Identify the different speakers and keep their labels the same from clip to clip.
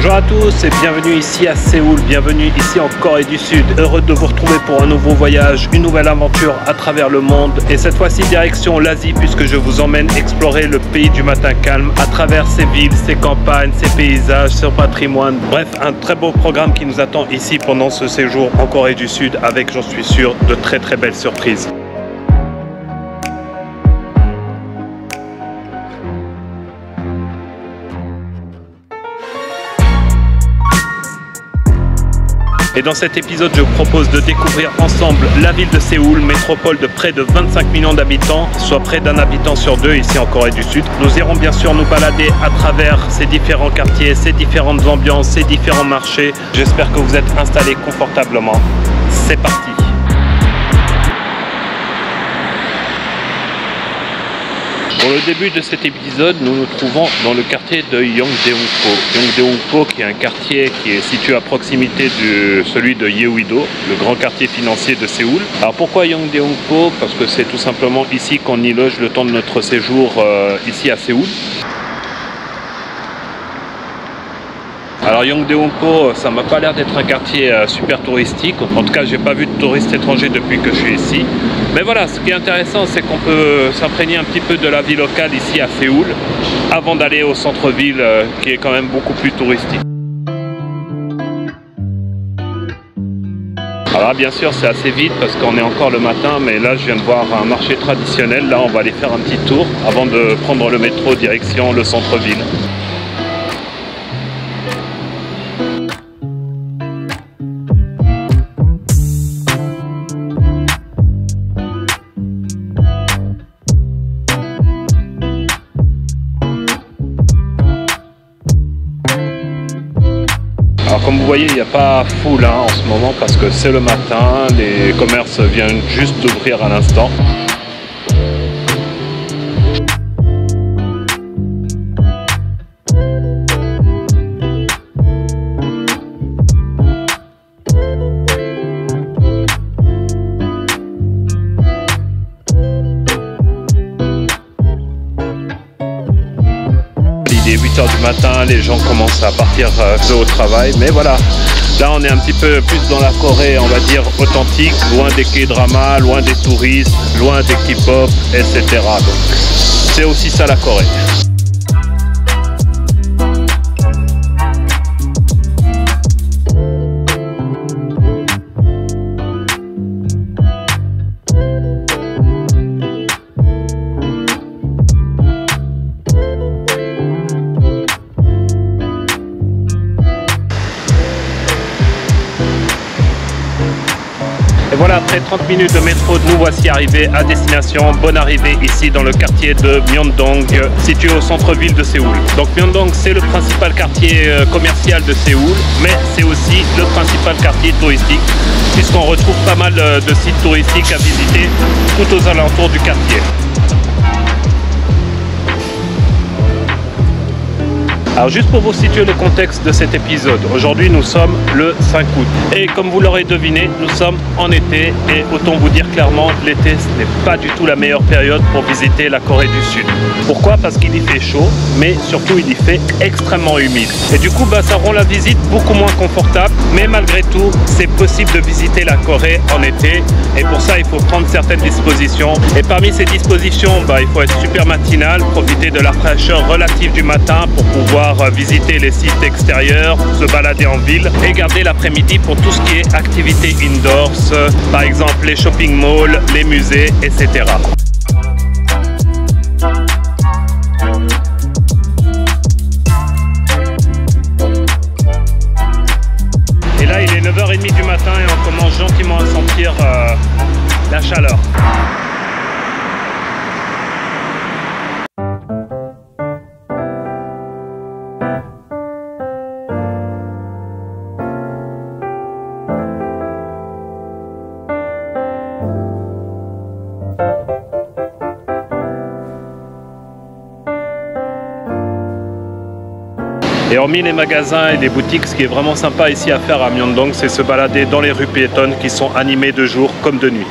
Speaker 1: Bonjour à tous et bienvenue ici à Séoul, bienvenue ici en Corée du Sud. Heureux de vous retrouver pour un nouveau voyage, une nouvelle aventure à travers le monde. Et cette fois-ci direction l'Asie puisque je vous emmène explorer le pays du matin calme à travers ses villes, ses campagnes, ses paysages, son patrimoine. Bref, un très beau programme qui nous attend ici pendant ce séjour en Corée du Sud avec, j'en suis sûr, de très belles surprises. Et dans cet épisode, je vous propose de découvrir ensemble la ville de Séoul, métropole de près de 25 millions d'habitants, soit près d'un habitant sur deux ici en Corée du Sud. Nous irons bien sûr nous balader à travers ces différents quartiers, ces différentes ambiances, ces différents marchés. J'espère que vous êtes installés confortablement. C'est parti! Pour le début de cet épisode, nous nous trouvons dans le quartier de Yongdae-hongpo. Yongdae-hongpo qui est un quartier qui est situé à proximité de celui de Yeouido, le grand quartier financier de Séoul. Alors pourquoi Yongdae-hongpo? Parce que c'est tout simplement ici qu'on y loge le temps de notre séjour ici à Séoul. Alors Yongdae-hongpo, ça m'a pas l'air d'être un quartier super touristique. En tout cas, j'ai pas vu de touristes étrangers depuis que je suis ici. Mais voilà, ce qui est intéressant, c'est qu'on peut s'imprégner un petit peu de la vie locale ici à Séoul avant d'aller au centre-ville qui est quand même beaucoup plus touristique. Alors bien sûr, c'est assez vite parce qu'on est encore le matin, mais là je viens de voir un marché traditionnel. Là, on va aller faire un petit tour avant de prendre le métro direction le centre-ville. Alors comme vous voyez, il n'y a pas foule en ce moment parce que c'est le matin, les commerces viennent juste d'ouvrir à l'instant. Il est 8 h du matin, les gens commencent à partir au travail, mais voilà, là on est un petit peu plus dans la Corée, on va dire authentique, loin des K-dramas, loin des touristes, loin des K-pop, etc. Donc c'est aussi ça la Corée. Et voilà, après 30 minutes de métro, nous voici arrivés à destination. Bonne arrivée ici dans le quartier de Myeongdong, situé au centre-ville de Séoul. Donc Myeongdong, c'est le principal quartier commercial de Séoul, mais c'est aussi le principal quartier touristique, puisqu'on retrouve pas mal de sites touristiques à visiter tout aux alentours du quartier. Alors juste pour vous situer le contexte de cet épisode, aujourd'hui nous sommes le 5 août et comme vous l'aurez deviné, nous sommes en été et autant vous dire clairement, l'été ce n'est pas du tout la meilleure période pour visiter la Corée du Sud. Pourquoi? Parce qu'il y fait chaud, mais surtout il y fait extrêmement humide. Et du coup ça rend la visite beaucoup moins confortable, mais malgré tout c'est possible de visiter la Corée en été et pour ça il faut prendre certaines dispositions. Et parmi ces dispositions, il faut être super matinal, profiter de la fraîcheur relative du matin pour pouvoir visiter les sites extérieurs, se balader en ville et garder l'après-midi pour tout ce qui est activités indoors, par exemple les shopping malls, les musées, etc. Et là il est 9 h 30 du matin et on commence gentiment à sentir la chaleur. Et hormis les magasins et les boutiques, ce qui est vraiment sympa ici à faire à Myeongdong, c'est se balader dans les rues piétonnes qui sont animées de jour comme de nuit.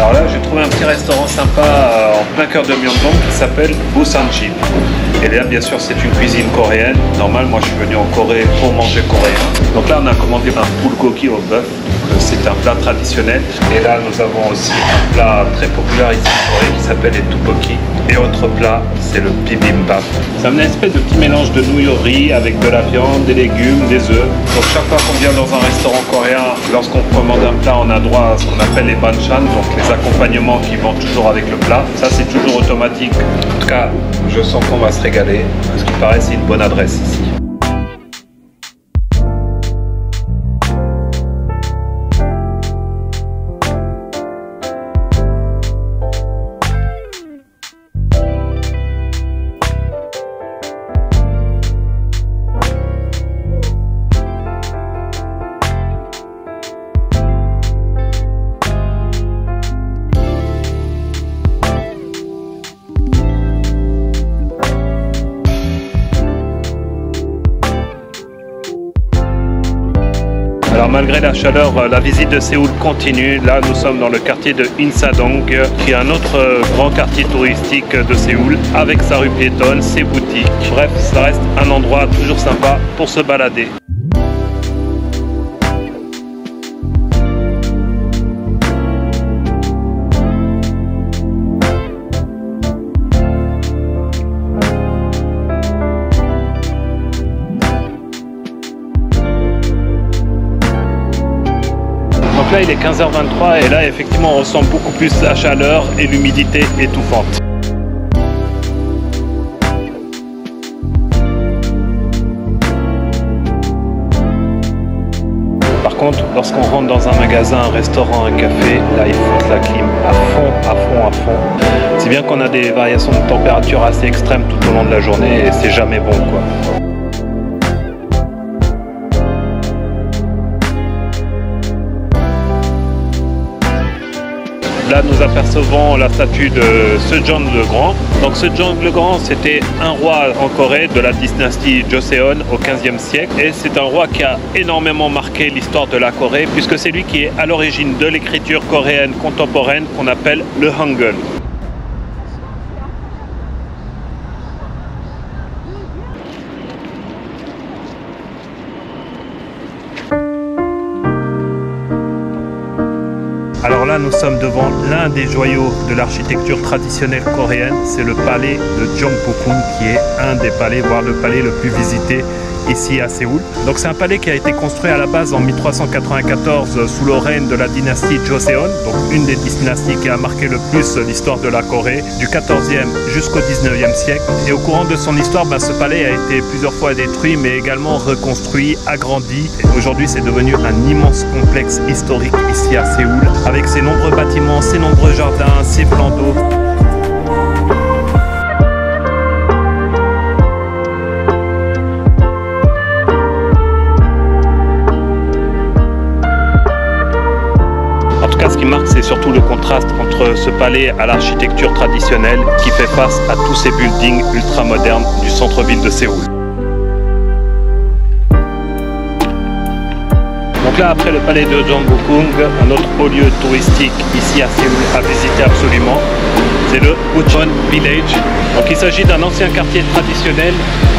Speaker 1: Alors là, j'ai trouvé un petit restaurant sympa en plein cœur de Myeongdong qui s'appelle Busan Chip. Et là, bien sûr, c'est une cuisine coréenne. Normal, moi, je suis venu en Corée pour manger coréen. Donc là, on a commandé un bulgogi au bœuf. C'est un plat traditionnel. Et là, nous avons aussi un plat très populaire ici en Corée qui s'appelle les tteokbokki. Et autre plat, c'est le bibimbap. C'est une espèce de petit mélange de nouilles au riz avec de la viande, des légumes, des œufs. Donc chaque fois qu'on vient dans un restaurant coréen, lorsqu'on commande un plat, on a droit à ce qu'on appelle les banchan, donc les accompagnements qui vont toujours avec le plat. Ça, c'est toujours automatique. En tout cas, je sens qu'on va se régaler. Ce qui paraît, c'est une bonne adresse ici. Alors malgré la chaleur, la visite de Séoul continue. Là, nous sommes dans le quartier de Insadong, qui est un autre grand quartier touristique de Séoul, avec sa rue piétonne, ses boutiques. Bref, ça reste un endroit toujours sympa pour se balader. Donc là il est 15h23 et là effectivement on ressent beaucoup plus la chaleur et l'humidité étouffante. Par contre, lorsqu'on rentre dans un magasin, un restaurant, un café, là il faut la clim à fond. C'est bien qu'on a des variations de température assez extrêmes tout au long de la journée et c'est jamais bon quoi. Là, nous apercevons la statue de Sejong le Grand. Donc Sejong le Grand, c'était un roi en Corée de la dynastie Joseon au XVe siècle. Et c'est un roi qui a énormément marqué l'histoire de la Corée, puisque c'est lui qui est à l'origine de l'écriture coréenne contemporaine qu'on appelle le Hangul. Alors là, nous sommes devant l'un des joyaux de l'architecture traditionnelle coréenne, c'est le palais de Gyeongbokgung, qui est un des palais, voire le palais le plus visité ici à Séoul. Donc c'est un palais qui a été construit à la base en 1394 sous le règne de la dynastie Joseon, donc une des dynasties qui a marqué le plus l'histoire de la Corée, du 14e jusqu'au 19e siècle. Et au courant de son histoire, ce palais a été plusieurs fois détruit, mais également reconstruit, agrandi. Aujourd'hui, c'est devenu un immense complexe historique ici à Séoul, avec ses nombreux bâtiments, ses nombreux jardins, ses plans d'eau. Ce qui marque, c'est surtout le contraste entre ce palais à l'architecture traditionnelle qui fait face à tous ces buildings ultra modernes du centre-ville de Séoul. Donc là, après le palais de Gyeongbokgung, un autre haut lieu touristique ici à Séoul à visiter absolument, c'est le Bucheon Village. Donc il s'agit d'un ancien quartier traditionnel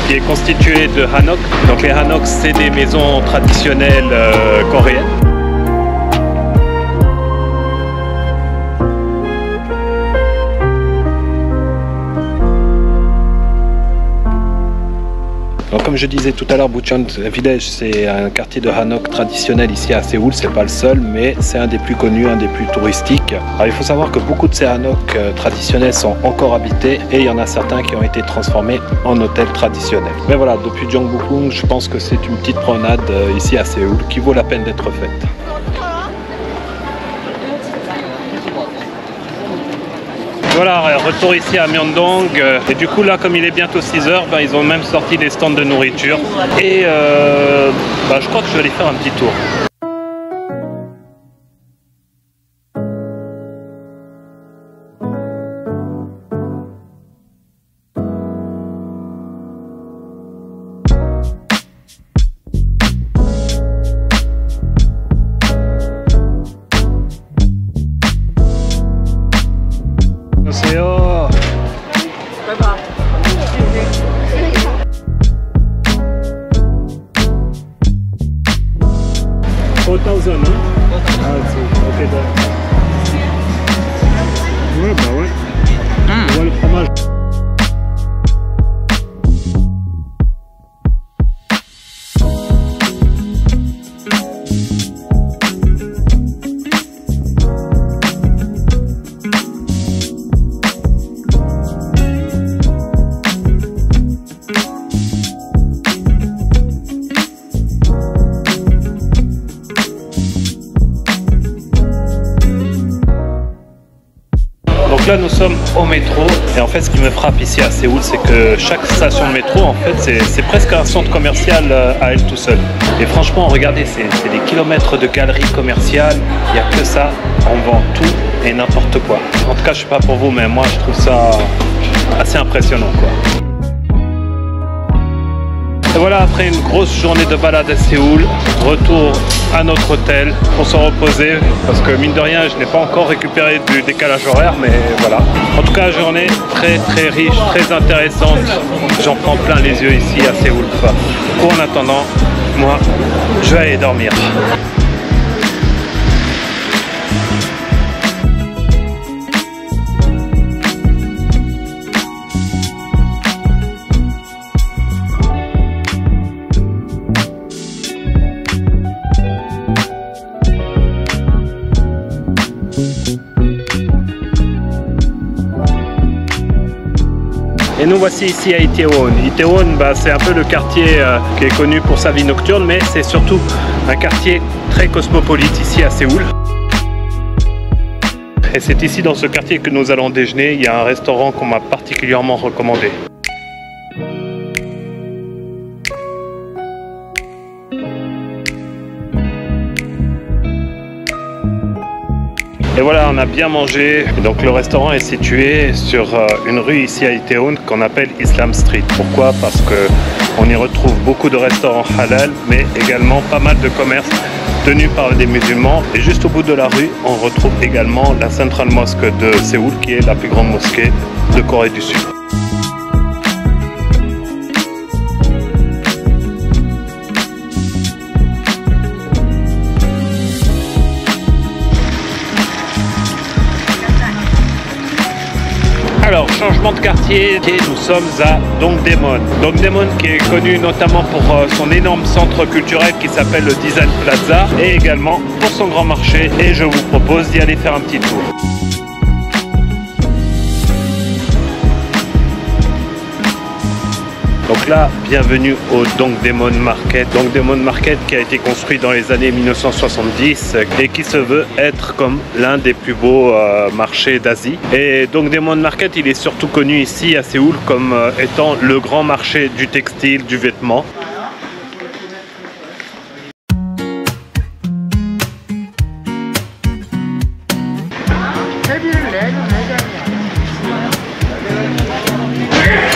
Speaker 1: qui est constitué de hanok. Donc les hanoks, c'est des maisons traditionnelles coréennes. Donc, comme je disais tout à l'heure, Bucheon Village, c'est un quartier de hanok traditionnel ici à Séoul. C'est pas le seul, mais c'est un des plus connus, un des plus touristiques. Alors, il faut savoir que beaucoup de ces hanoks traditionnels sont encore habités et il y en a certains qui ont été transformés en hôtels traditionnels. Mais voilà, depuis Gyeongbokgung, je pense que c'est une petite promenade ici à Séoul qui vaut la peine d'être faite. Voilà, retour ici à Myeongdong et du coup là comme il est bientôt 6h, ils ont même sorti des stands de nourriture et je crois que je vais aller faire un petit tour. 4000, hein? Ah, ok, d'accord. Ouais, bah ouais. On voit le fromage. Donc là nous sommes au métro et en fait ce qui me frappe ici à Séoul c'est que chaque station de métro en fait c'est presque un centre commercial à elle tout seul. Et franchement regardez c'est des kilomètres de galeries commerciales, il n'y a que ça, on vend tout et n'importe quoi. En tout cas je sais pas pour vous mais moi je trouve ça assez impressionnant quoi. Et voilà, après une grosse journée de balade à Séoul, retour à notre hôtel pour se reposer parce que mine de rien je n'ai pas encore récupéré du décalage horaire mais voilà. En tout cas journée très riche, très intéressante, j'en prends plein les yeux ici à Séoul. En attendant, moi je vais aller dormir. Et nous voici ici à Itaewon. Itaewon, c'est un peu le quartier qui est connu pour sa vie nocturne, mais c'est surtout un quartier très cosmopolite ici à Séoul. Et c'est ici dans ce quartier que nous allons déjeuner. Il y a un restaurant qu'on m'a particulièrement recommandé. Et voilà, on a bien mangé. Donc le restaurant est situé sur une rue ici à Itaewon qu'on appelle Islam Street. Pourquoi? Parce qu'on y retrouve beaucoup de restaurants halal, mais également pas mal de commerces tenus par des musulmans. Et juste au bout de la rue, on retrouve également la Central Mosque de Séoul, qui est la plus grande mosquée de Corée du Sud. Alors, changement de quartier, nous sommes à Dongdaemun. Dongdaemun qui est connu notamment pour son énorme centre culturel qui s'appelle le Design Plaza et également pour son grand marché. Et je vous propose d'y aller faire un petit tour. Donc là, bienvenue au Dongdaemun Market. Dongdaemun Market qui a été construit dans les années 1970 et qui se veut être comme l'un des plus beaux marchés d'Asie. Et Dongdaemun Market, il est surtout connu ici à Séoul comme étant le grand marché du textile, du vêtement.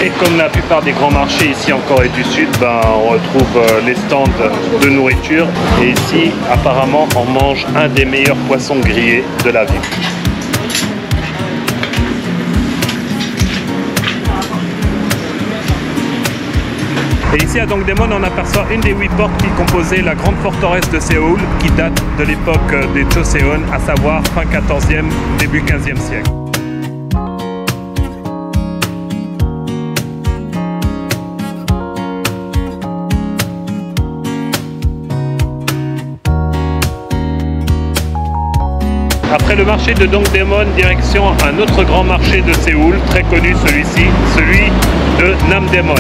Speaker 1: Et comme la plupart des grands marchés ici en Corée du Sud, on retrouve les stands de nourriture. Et ici, apparemment, on mange un des meilleurs poissons grillés de la ville. Et ici à Dongdaemun, on aperçoit une des 8 portes qui composaient la grande forteresse de Séoul, qui date de l'époque des Joseon, à savoir fin 14e, début 15e siècle. Après le marché de Dongdaemun, direction un autre grand marché de Séoul, très connu celui-ci, celui de Namdaemun.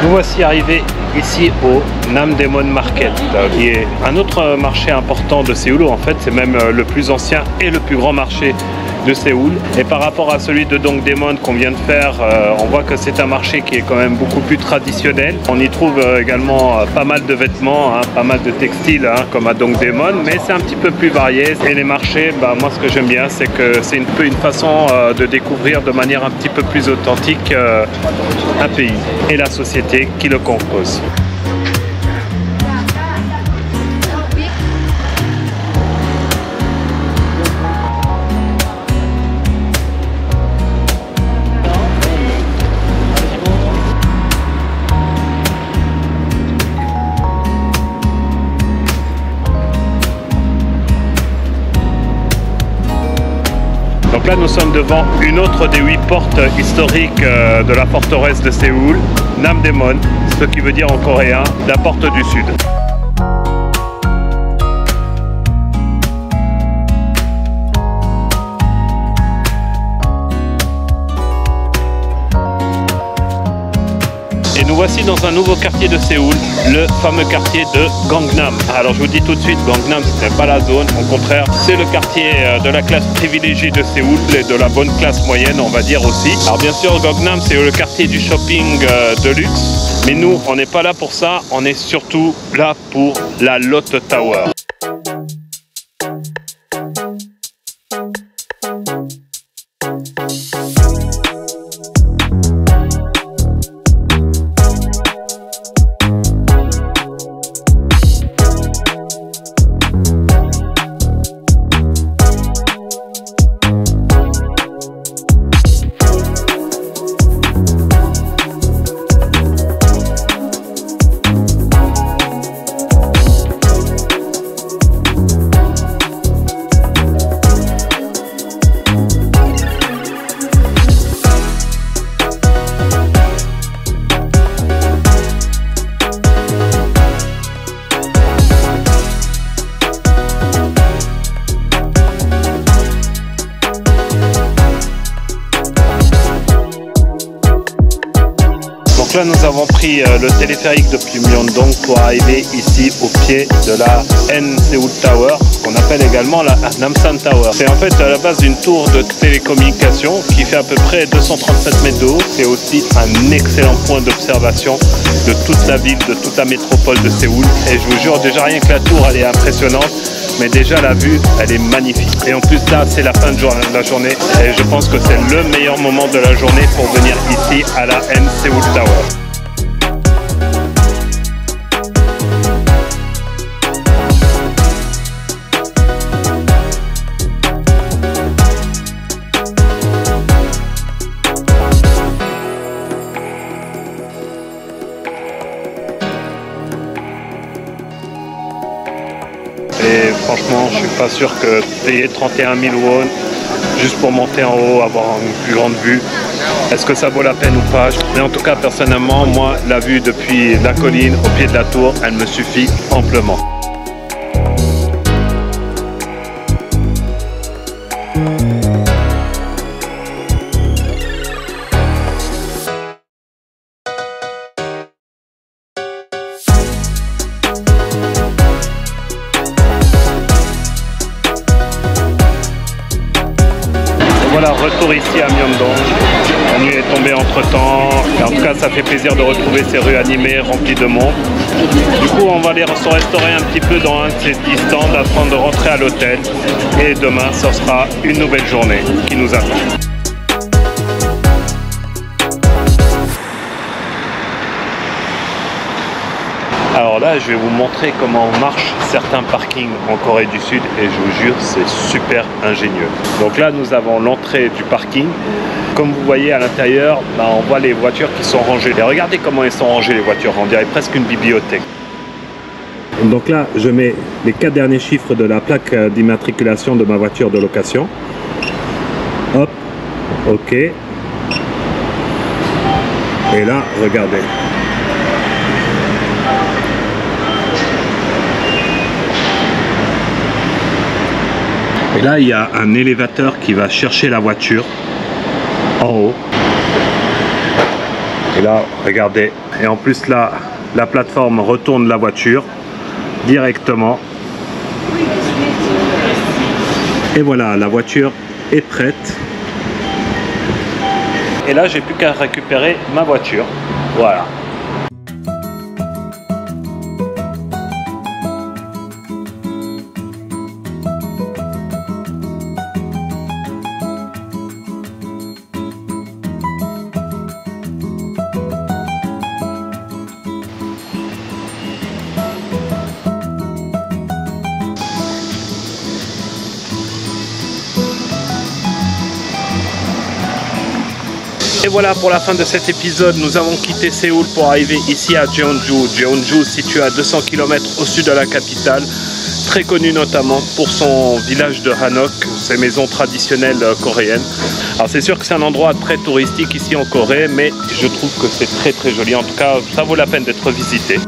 Speaker 1: Nous voici arrivés ici au Namdaemun Market, qui est un autre marché important de Séoul. En fait, c'est même le plus ancien et le plus grand marché de Séoul. Et par rapport à celui de Dongdaemun qu'on vient de faire, on voit que c'est un marché qui est quand même beaucoup plus traditionnel. On y trouve également pas mal de vêtements, pas mal de textiles comme à Dongdaemun, mais c'est un petit peu plus varié. Et les marchés, moi ce que j'aime bien, c'est que c'est un peu une façon de découvrir de manière un petit peu plus authentique un pays et la société qui le compose. là nous sommes devant une autre des 8 portes historiques de la forteresse de Séoul, Namdaemun, ce qui veut dire en coréen la porte du sud. Et nous voici dans un nouveau quartier de Séoul, le fameux quartier de Gangnam. Alors je vous dis tout de suite, Gangnam ce n'est pas la zone, au contraire c'est le quartier de la classe privilégiée de Séoul et de la bonne classe moyenne on va dire aussi. Alors bien sûr Gangnam c'est le quartier du shopping de luxe, mais nous on n'est pas là pour ça, on est surtout là pour la Lotte Tower. Donc là nous avons pris le téléphérique depuis Myeongdong pour arriver ici au pied de la N-Seoul Tower, qu'on appelle également la Namsan Tower. C'est en fait à la base d'une tour de télécommunication qui fait à peu près 237 mètres de haut. C'est aussi un excellent point d'observation de toute la ville, de toute la métropole de Séoul. Et je vous jure, déjà rien que la tour elle est impressionnante, mais déjà la vue elle est magnifique. Et en plus là c'est la fin de la journée et je pense que c'est le meilleur moment de la journée pour venir ici à la N-Seoul Tower. Et franchement, je suis pas sûr que payer 31 000 won juste pour monter en haut, avoir une plus grande vue, est-ce que ça vaut la peine ou pas? Mais en tout cas, personnellement, moi, la vue depuis la colline au pied de la tour, elle me suffit amplement. Voilà, retour ici à Myeongdong. La nuit est tombée entre temps. En tout cas, ça fait plaisir de retrouver ces rues animées, remplies de monde. Du coup, on va aller se restaurer un petit peu dans un de ces 10 stands afin de rentrer à l'hôtel. Et demain, ce sera une nouvelle journée qui nous attend. Alors là, je vais vous montrer comment marchent certains parkings en Corée du Sud et je vous jure, c'est super ingénieux. Donc là, nous avons l'entrée du parking. Comme vous voyez à l'intérieur, on voit les voitures qui sont rangées. Et regardez comment elles sont rangées les voitures, on dirait presque une bibliothèque. Donc là, je mets les 4 derniers chiffres de la plaque d'immatriculation de ma voiture de location. Hop, ok. Et là, regardez. Et là, il y a un élévateur qui va chercher la voiture en haut. Et là, regardez. Et en plus, là, la plateforme retourne la voiture directement. Et voilà, la voiture est prête. Et là, j'ai plus qu'à récupérer ma voiture. Voilà. Et voilà pour la fin de cet épisode, nous avons quitté Séoul pour arriver ici à Jeonju. Jeonju situé à 200 km au sud de la capitale. très connu notamment pour son village de Hanok, ses maisons traditionnelles coréennes. Alors c'est sûr que c'est un endroit très touristique ici en Corée, mais je trouve que c'est très joli. En tout cas, ça vaut la peine d'être visité.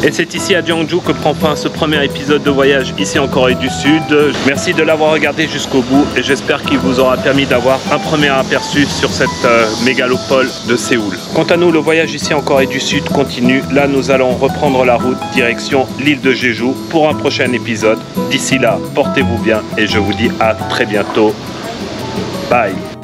Speaker 1: Et c'est ici à Jeongju que prend fin ce premier épisode de voyage ici en Corée du Sud. Merci de l'avoir regardé jusqu'au bout et j'espère qu'il vous aura permis d'avoir un premier aperçu sur cette mégalopole de Séoul. Quant à nous, le voyage ici en Corée du Sud continue. Là, nous allons reprendre la route direction l'île de Jeju pour un prochain épisode. D'ici là, portez-vous bien et je vous dis à très bientôt. Bye!